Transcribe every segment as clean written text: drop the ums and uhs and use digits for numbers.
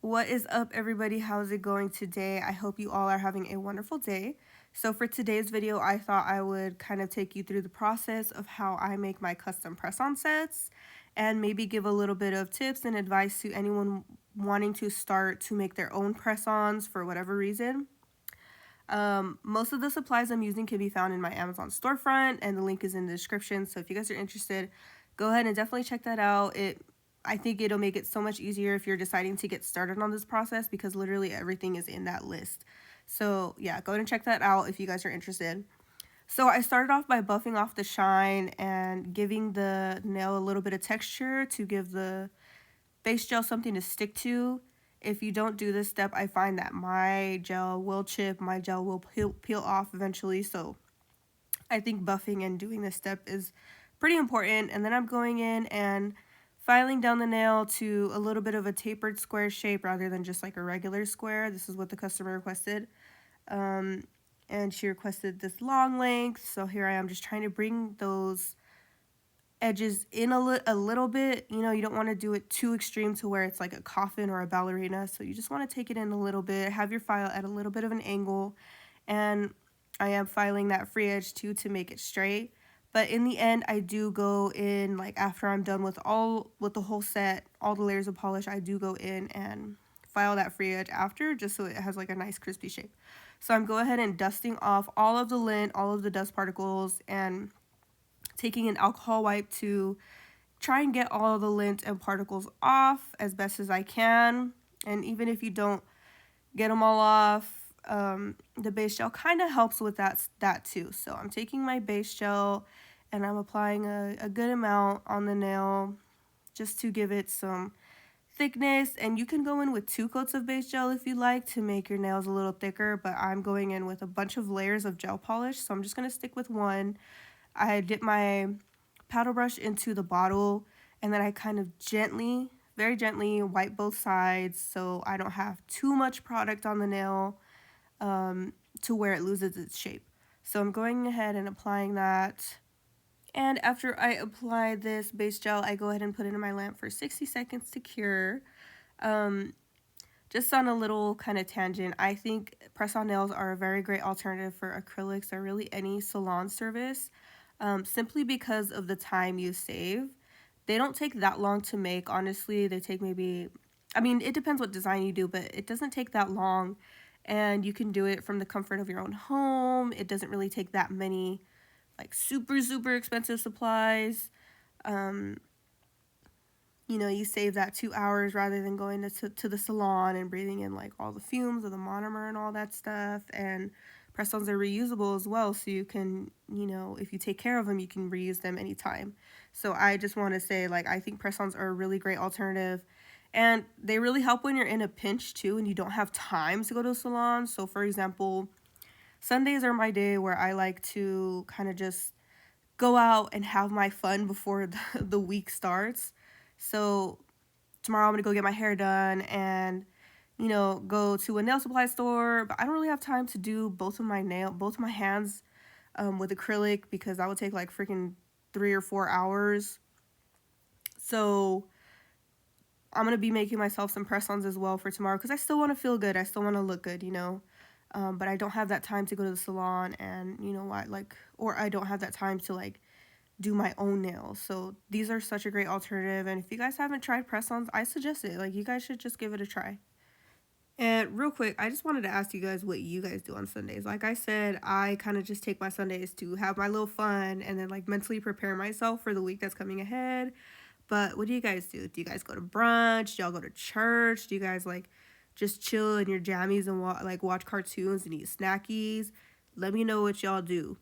What is up, everybody? How's it going today? I hope you all are having a wonderful day. So for today's video, I thought I would kind of take you through the process of how I make my custom press-on sets and maybe give a little bit of tips and advice to anyone wanting to start to make their own press-ons for whatever reason. Most of the supplies I'm using can be found in my Amazon storefront, and the link is in the description. So if you guys are interested, go ahead and definitely check that out. I think it'll make it so much easier if you're deciding to get started on this process, because literally everything is in that list. So yeah, go ahead and check that out if you guys are interested. So I started off by buffing off the shine and giving the nail a little bit of texture to give the base gel something to stick to. If you don't do this step, I find that my gel will chip, my gel will peel off eventually. So I think buffing and doing this step is pretty important. And then I'm going in and filing down the nail to a little bit of a tapered square shape rather than just like a regular square. This is what the customer requested. And she requested this long length. So here I am just trying to bring those edges in a little bit. You know, you don't want to do it too extreme to where it's like a coffin or a ballerina. So you just want to take it in a little bit, have your file at a little bit of an angle. And I am filing that free edge too to make it straight. But in the end, I do go in, like after I'm done with the whole set, all the layers of polish, I do go in and file that free edge after, just so it has like a nice crispy shape. So I'm going ahead and dusting off all of the lint, all of the dust particles, and taking an alcohol wipe to try and get all of the lint and particles off as best as I can. And even if you don't get them all off, the base gel kind of helps with that too. So I'm taking my base gel and I'm applying a good amount on the nail just to give it some thickness. And you can go in with 2 coats of base gel if you like to make your nails a little thicker, but I'm going in with a bunch of layers of gel polish, so I'm just going to stick with one. I dip my paddle brush into the bottle and then I kind of gently, very gently wipe both sides so I don't have too much product on the nail to where it loses its shape. So I'm going ahead and applying that. And after I apply this base gel, I go ahead and put it in my lamp for 60 seconds to cure. Just on a little kind of tangent, I think press-on nails are a very great alternative for acrylics or really any salon service, simply because of the time you save. They don't take that long to make, honestly. They take maybe, I mean, it depends what design you do, but it doesn't take that long. And you can do it from the comfort of your own home. It doesn't really take that many, like, super, super expensive supplies. You know, you save that 2 hours rather than going to the salon and breathing in like all the fumes of the monomer and all that stuff. And press-ons are reusable as well, so you can, you know, if you take care of them, you can reuse them anytime. So I just want to say, like, I think press-ons are a really great alternative, and they really help when you're in a pinch too and you don't have time to go to a salon. So for example, Sundays are my day where I like to kind of just go out and have my fun before the week starts. So tomorrow I'm gonna go get my hair done and, you know, go to a nail supply store. But I don't really have time to do both of my hands with acrylic, because that would take like freaking 3 or 4 hours. So I'm gonna be making myself some press-ons as well for tomorrow, because I still want to feel good. I still want to look good, you know. But I don't have that time to go to the salon, and you know what, like, or I don't have that time to like do my own nails. So these are such a great alternative, and if you guys haven't tried press-ons, I suggest it. Like, you guys should just give it a try. And real quick, I just wanted to ask you guys what you guys do on Sundays. Like I said, I kind of just take my Sundays to have my little fun and then like mentally prepare myself for the week that's coming ahead. But what do you guys do? Do you guys go to brunch? Do y'all go to church? Do you guys like just chill in your jammies and watch cartoons and eat snackies? Let me know what y'all do.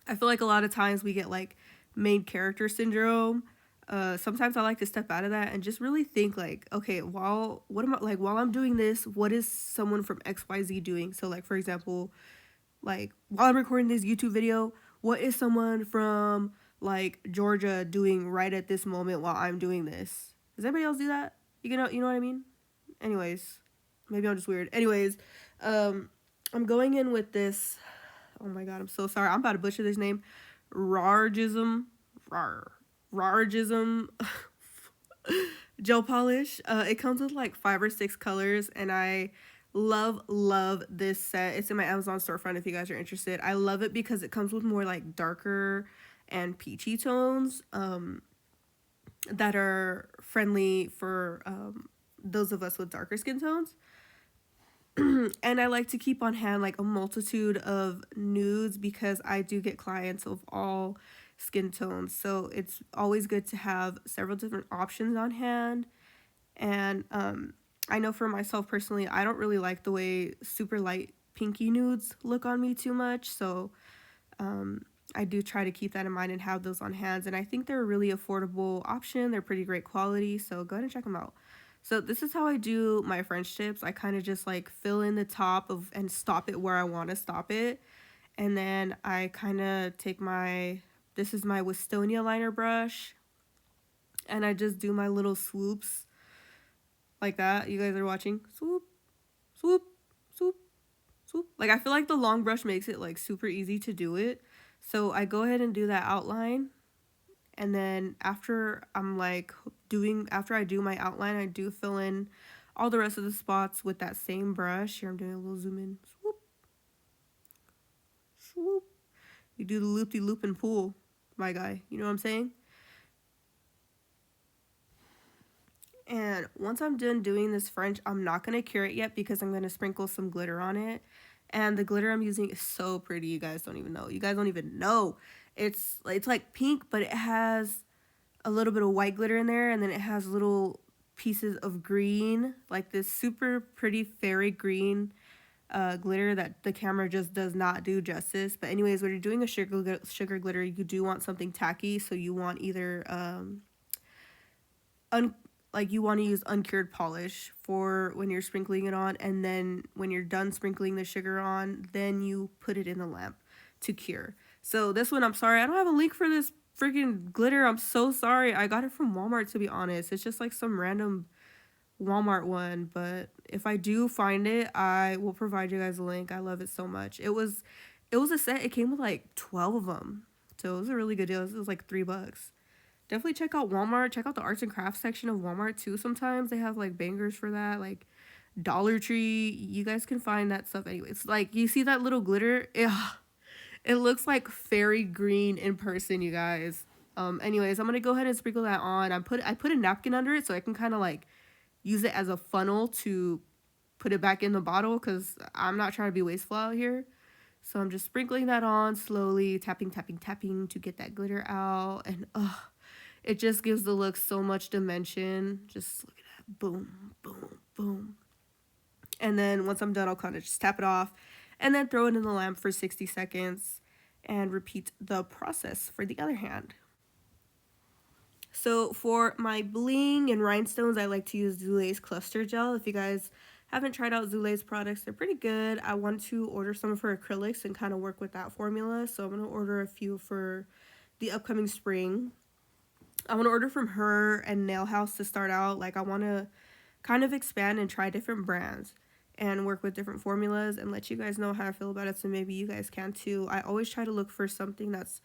I feel like a lot of times we get like main character syndrome. Sometimes I like to step out of that and just really think like, okay, while I'm doing this, what is someone from XYZ doing? So like, for example, like while I'm recording this YouTube video, what is someone from like Georgia doing right at this moment while I'm doing this? Does anybody else do that? You know what I mean? Anyways, maybe I'm just weird. Anyways, I'm going in with this. Oh my god, I'm so sorry. I'm about to butcher this name. RARJSM. RARJSM. gel polish. It comes with like 5 or 6 colors, and I love this set. It's in my Amazon storefront if you guys are interested. I love it because it comes with more like darker and peachy tones that are friendly for those of us with darker skin tones. And I like to keep on hand like a multitude of nudes because I do get clients of all skin tones. So it's always good to have several different options on hand. And I know for myself personally, I don't really like the way super light pinky nudes look on me too much. So I do try to keep that in mind and have those on hands. And I think they're a really affordable option. They're pretty great quality. So go ahead and check them out. So this is how I do my French tips. I kind of just like fill in the top of and stop it where I want to stop it. And then I kind of take this is my Wistonia liner brush. And I just do my little swoops like that. You guys are watching. Swoop, swoop, swoop, swoop. Like I feel like the long brush makes it like super easy to do it. So I go ahead and do that outline. And then after I do my outline, I do fill in all the rest of the spots with that same brush. Here I'm doing a little zoom in. Swoop, swoop. You do the loop-de-loop and pull, my guy. You know what I'm saying? And once I'm done doing this French, I'm not going to cure it yet because I'm going to sprinkle some glitter on it. And the glitter I'm using is so pretty. You guys don't even know. You guys don't even know. It's like pink, but it has a little bit of white glitter in there. And then it has little pieces of green, like this super pretty fairy green glitter that the camera just does not do justice. But anyways, when you're doing a sugar glitter, you do want something tacky. So you want either you want to use uncured polish for when you're sprinkling it on, and then when you're done sprinkling the sugar on, then you put it in the lamp to cure. So this one, I'm sorry, I don't have a link for this freaking glitter. I'm so sorry. I got it from Walmart, to be honest. It's just like some random Walmart one, but if I do find it, I will provide you guys a link. I love it so much. It was a set. It came with like 12 of them, so it was a really good deal. It was like $3. Definitely check out Walmart. Check out the arts and crafts section of Walmart too. Sometimes they have like bangers for that, like Dollar Tree. You guys can find that stuff anyways. Like you see that little glitter? It looks like fairy green in person, you guys. Anyways, I'm gonna go ahead and sprinkle that on. I put a napkin under it so I can kind of like use it as a funnel to put it back in the bottle because I'm not trying to be wasteful out here. So I'm just sprinkling that on slowly, tapping, tapping, tapping to get that glitter out. And it just gives the look so much dimension. Just look at that. Boom, boom, boom. And then once I'm done, I'll kind of just tap it off and then throw it in the lamp for 60 seconds and repeat the process for the other hand. So for my bling and rhinestones, I like to use Zule's Cluster Gel. If you guys haven't tried out Zule's products, they're pretty good. I want to order some of her acrylics and kind of work with that formula. So I'm going to order a few for the upcoming spring. I want to order from her and Nail House to start out. Like I want to kind of expand and try different brands and work with different formulas and let you guys know how I feel about it, so maybe you guys can too. I always try to look for something that's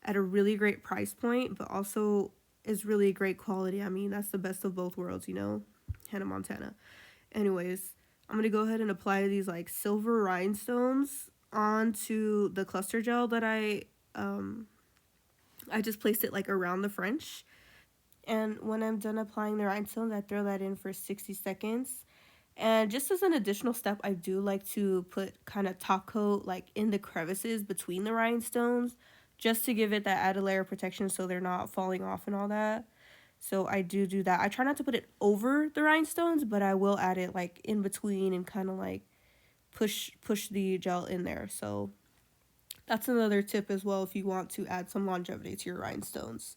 at a really great price point, but also is really great quality. I mean, that's the best of both worlds, you know? Hannah Montana. Anyways, I'm going to go ahead and apply these like silver rhinestones onto the cluster gel that I just placed it like around the French. And when I'm done applying the rhinestones, I throw that in for 60 seconds. And just as an additional step, I do like to put kind of top coat like in the crevices between the rhinestones, just to give it that added layer of protection so they're not falling off and all that. So I do that. I try not to put it over the rhinestones, but I will add it like in between and kind of like push the gel in there. So that's another tip as well if you want to add some longevity to your rhinestones.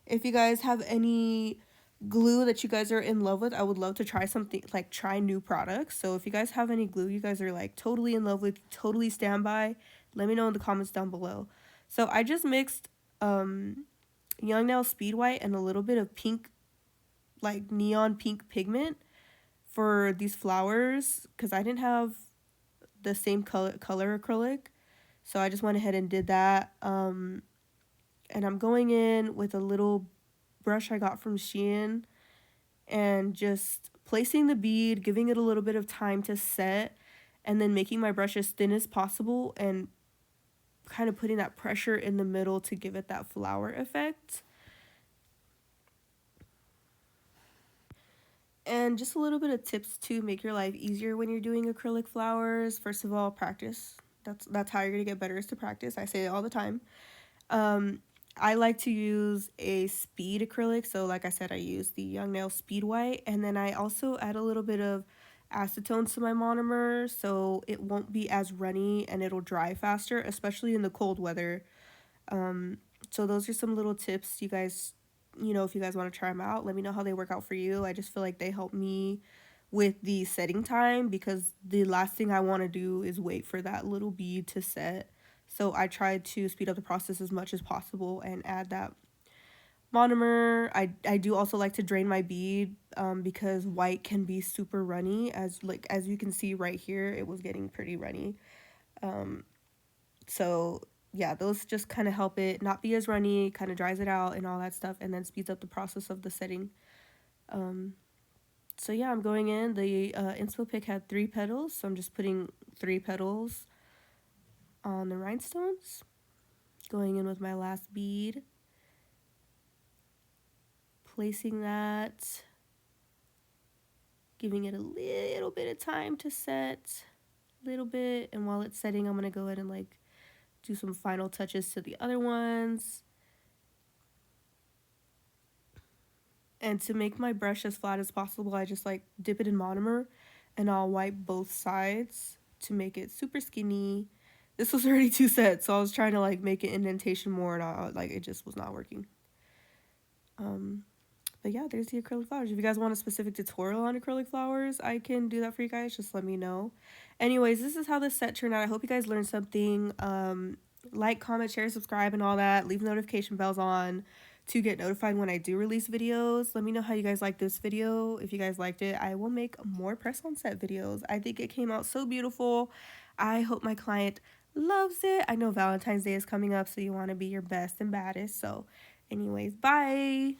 If you guys have any glue that you guys are in love with, I would love to try something, like try new products. So if you guys have any glue you guys are like totally in love with, totally stand by, let me know in the comments down below. So I just mixed Young Nail Speed White and a little bit of pink, like neon pink pigment for these flowers because I didn't have the same color acrylic. So I just went ahead and did that. And I'm going in with a little brush I got from Shein, and just placing the bead, giving it a little bit of time to set, and then making my brush as thin as possible and kind of putting that pressure in the middle to give it that flower effect. And just a little bit of tips to make your life easier when you're doing acrylic flowers. First of all, practice. That's how you're gonna get better, is to practice. I say it all the time. Um, I like to use a speed acrylic. So like I said, I use the Young Nail Speed White, and then I also add a little bit of acetone to my monomer so it won't be as runny and it'll dry faster, especially in the cold weather. So those are some little tips, you guys. If you guys want to try them out, let me know how they work out for you. I just feel like they help me with the setting time, because the last thing I want to do is wait for that little bead to set. So I try to speed up the process as much as possible and add that monomer. I do also like to drain my bead, because white can be super runny. As you can see right here, it was getting pretty runny. So yeah, those just kind of help it not be as runny, kind of dries it out and all that stuff, and then speeds up the process of the setting. So yeah, I'm going in. The inspo pick had 3 petals, so I'm just putting 3 petals on the rhinestones. Going in with my last bead, placing that, giving it a little bit of time to set, little bit, and while it's setting, I'm gonna go ahead and like do some final touches to the other ones. And to make my brush as flat as possible, I just like dip it in monomer and I'll wipe both sides to make it super skinny. This was already too set, so I was trying to like make an indentation more, and it just was not working. But yeah, there's the acrylic flowers. If you guys want a specific tutorial on acrylic flowers, I can do that for you guys. Just let me know. Anyways, this is how this set turned out. I hope you guys learned something. Like, comment, share, subscribe, and all that. Leave notification bells on to get notified when I do release videos. Let me know how you guys like this video. If you guys liked it, I will make more press on set videos. I think it came out so beautiful. I hope my client loves it. I know Valentine's Day is coming up, so you want to be your best and baddest. So anyways, bye.